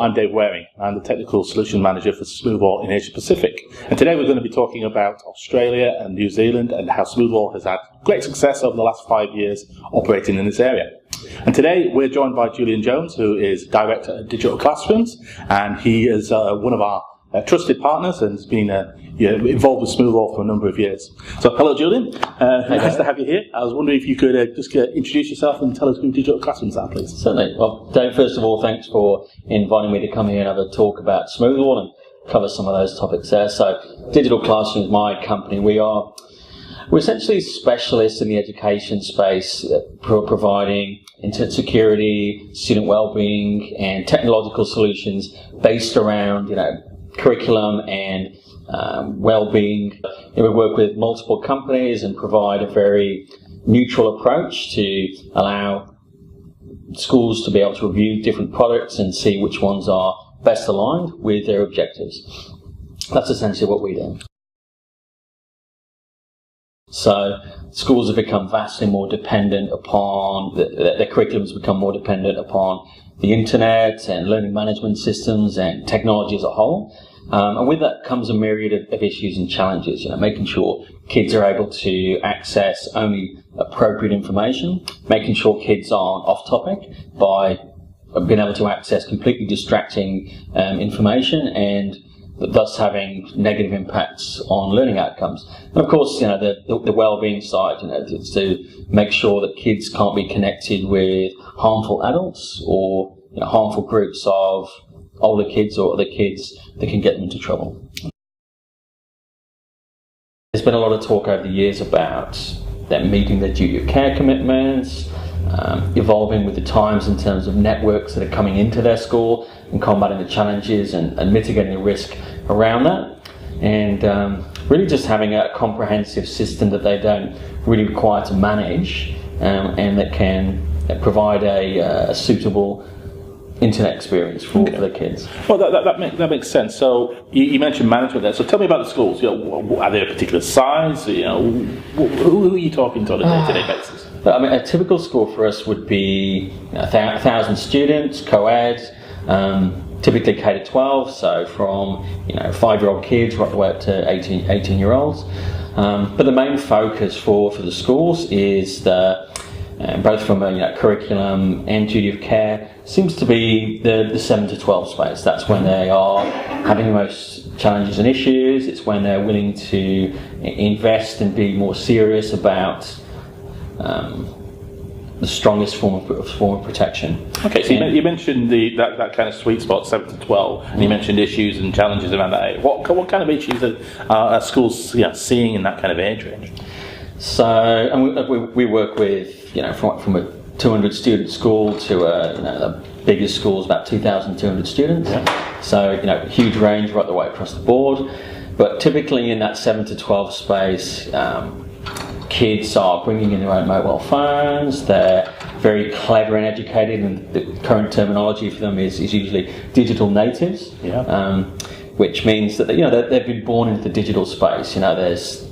I'm Dave Waring. I'm the Technical Solution Manager for Smoothwall in Asia Pacific. And today we're going to be talking about Australia and New Zealand and how Smoothwall has had great success over the last 5 years operating in this area. And today we're joined by Julian Jones, who is Director at Digital Classrooms, and he is one of our trusted partners and has been involved with Smoothwall for a number of years. So hello Julian, nice to have you here. I was wondering if you could just introduce yourself and tell us who Digital Classrooms are, please. Certainly. Well, Dave, first of all, thanks for inviting me to come here and have a talk about Smoothwall and cover some of those topics there. So Digital Classrooms, my company, we're essentially specialists in the education space, providing internet security, student well-being and technological solutions based around curriculum and well-being. We work with multiple companies and provide a very neutral approach to allow schools to be able to review different products and see which ones are best aligned with their objectives. That's essentially what we do. So schools have become vastly more dependent upon, their curriculums have become more dependent upon the internet and learning management systems and technology as a whole. And with that comes a myriad of issues and challenges, making sure kids are able to access only appropriate information, making sure kids aren't off topic by being able to access completely distracting information and thus having negative impacts on learning outcomes. And of course, the well-being side, to make sure that kids can't be connected with harmful adults or harmful groups of older kids or other kids that can get them into trouble. There's been a lot of talk over the years about them meeting their duty of care commitments, evolving with the times in terms of networks that are coming into their school and combating the challenges and mitigating the risk around that, and really just having a comprehensive system that they don't really require to manage and that can provide a suitable internet experience for the kids. Well, that makes sense. So you mentioned management there. So tell me about the schools. Are they a particular size? Who are you talking to on a day-to-day basis? I mean, a typical school for us would be 1,000 students, co-ed, typically K-12, so from 5-year-old kids right the way up to 18-year-olds. But the main focus for the schools is both from a curriculum and duty of care, seems to be the 7 to 12 space. That's when they are having the most challenges and issues. It's when they're willing to invest and be more serious about the strongest form of protection. Okay, so you mentioned that kind of sweet spot, 7 to 12, and you mentioned issues and challenges around that age. What kind of issues are schools seeing in that kind of age range? So, and we work with from a 200 student school to the biggest school is about 2,200 students. Yeah. So huge range right the way across the board. But typically in that 7 to 12 space, kids are bringing in their own mobile phones. They're very clever and educated, and the current terminology for them is usually digital natives. Yeah. Which means that they've been born into the digital space. It's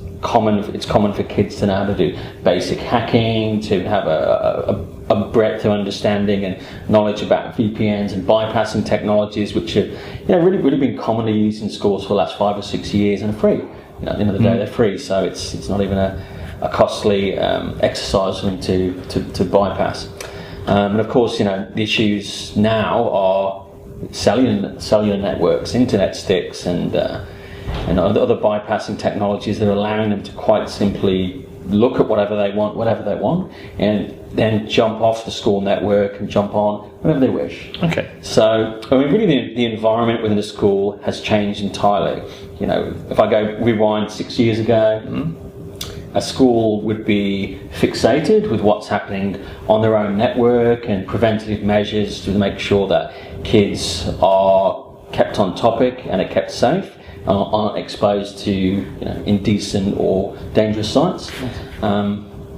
common for kids to know how to do basic hacking, to have a breadth of understanding and knowledge about VPNs and bypassing technologies, which have really been commonly used in schools for the last 5 or 6 years and are free. At the end of the day, they're free, so it's not even a costly exercise for them to bypass. And of course, the issues now are cellular networks, internet sticks, and other bypassing technologies that are allowing them to quite simply look at whatever they want, and then jump off the school network and jump on whenever they wish. Okay. So, really the environment within a school has changed entirely. If I go rewind 6 years ago, a school would be fixated with what's happening on their own network and preventative measures to make sure that kids are kept on topic and are kept safe, aren't exposed to indecent or dangerous sites.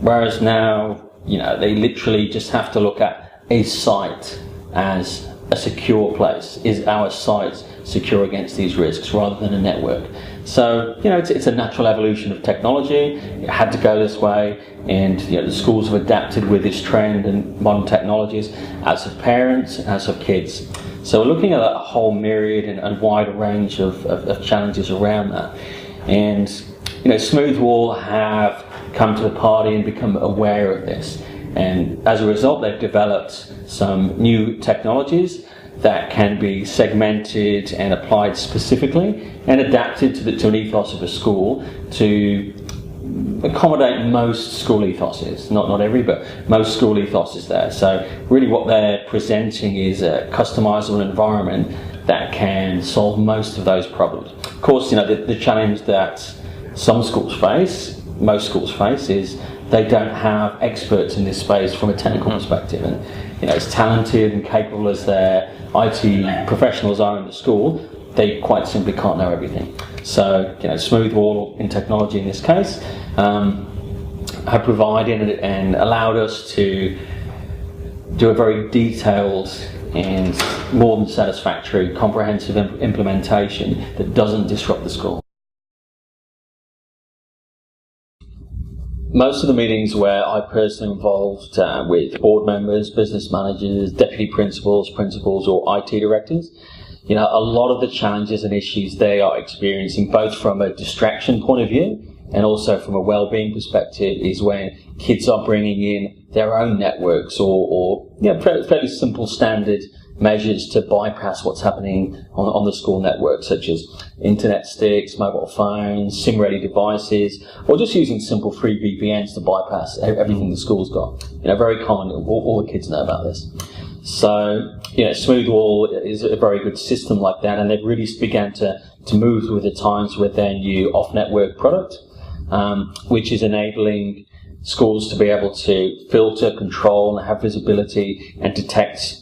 Whereas now, they literally just have to look at a site as a secure place. Is our site secure against these risks rather than a network? So, it's a natural evolution of technology. It had to go this way, and the schools have adapted with this trend and modern technologies, as have parents, as have kids. So we're looking at a whole myriad and wider range of challenges around that. And Smoothwall have come to the party and become aware of this. And as a result, they've developed some new technologies that can be segmented and applied specifically and adapted to an ethos of a school to accommodate most school ethoses. Not every, but most school ethoses there. So really what they're presenting is a customizable environment that can solve most of those problems. Of course, the challenge that most schools face is they don't have experts in this space from a technical perspective. And as talented and capable as their IT professionals are in the school, they quite simply can't know everything. So, Smoothwall in technology in this case have provided and allowed us to do a very detailed and more than satisfactory comprehensive implementation that doesn't disrupt the school. Most of the meetings where I personally involved with board members, business managers, deputy principals, or IT directors, a lot of the challenges and issues they are experiencing, both from a distraction point of view and also from a well-being perspective, is when kids are bringing in their own networks or fairly simple standard measures to bypass what's happening on the school network, such as internet sticks, mobile phones, SIM-ready devices, or just using simple free VPNs to bypass everything the school's got. Very common. All the kids know about this. So, Smoothwall is a very good system like that, and they've really began to move with the times with their new off-network product, which is enabling schools to be able to filter, control, and have visibility and detect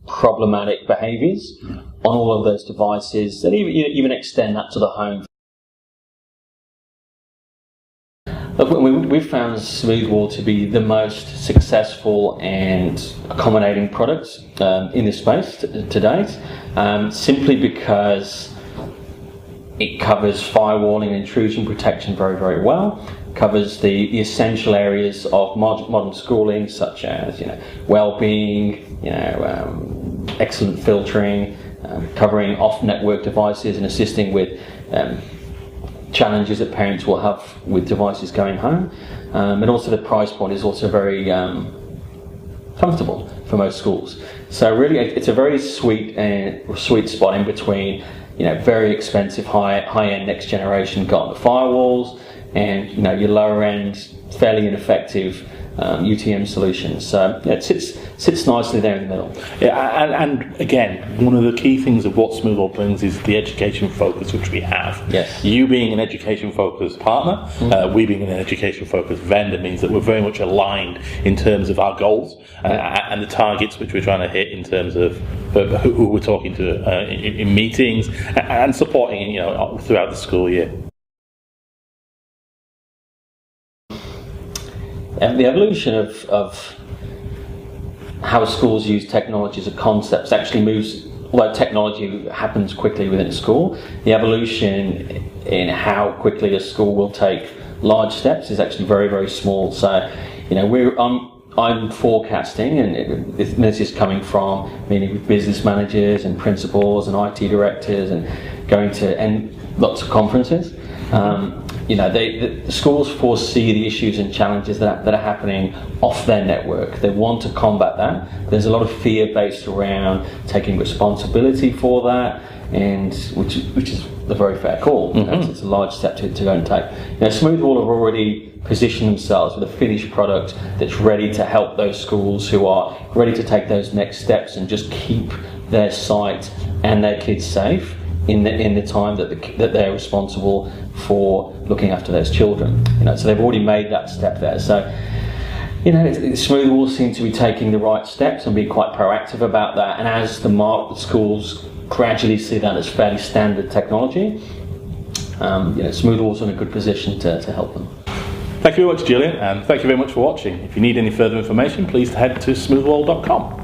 problematic behaviours on all of those devices, and even extend that to the home. We've found Smoothwall to be the most successful and accommodating product in this space to date, simply because it covers firewalling and intrusion protection very, very well. Covers the essential areas of modern schooling, such as well-being, excellent filtering, covering off-network devices and assisting with challenges that parents will have with devices going home, and also the price point is also very comfortable for most schools. So really, it's a very sweet spot in between, very expensive high-end next generation garment firewalls and your lower end fairly ineffective UTM solutions. So it sits nicely there in the middle. Yeah, and again, one of the key things of what Smoothwall brings is the education focus which we have. Yes. You being an education focused partner, we being an education focused vendor, means that we're very much aligned in terms of our goals and the targets which we're trying to hit in terms of who we're talking to in meetings and supporting throughout the school year. And the evolution of how schools use technology as a concept actually moves, although technology happens quickly within a school, the evolution in how quickly a school will take large steps is actually very, very small. So, I'm forecasting, and this is coming from meeting with business managers and principals and IT directors and going to lots of conferences. The schools foresee the issues and challenges that are happening off their network. They want to combat that. There's a lot of fear based around taking responsibility for that, and which is a very fair call. It's a large step to go and take. Smoothwall have already positioned themselves with a finished product that's ready to help those schools who are ready to take those next steps and just keep their site and their kids safe in the time that they're responsible for looking after those children. So they've already made that step there. So Smoothwall seem to be taking the right steps and be quite proactive about that. And as the schools gradually see that as fairly standard technology, Smoothwall's in a good position to help them. Thank you very much, Julian, and thank you very much for watching. If you need any further information, please head to smoothwall.com.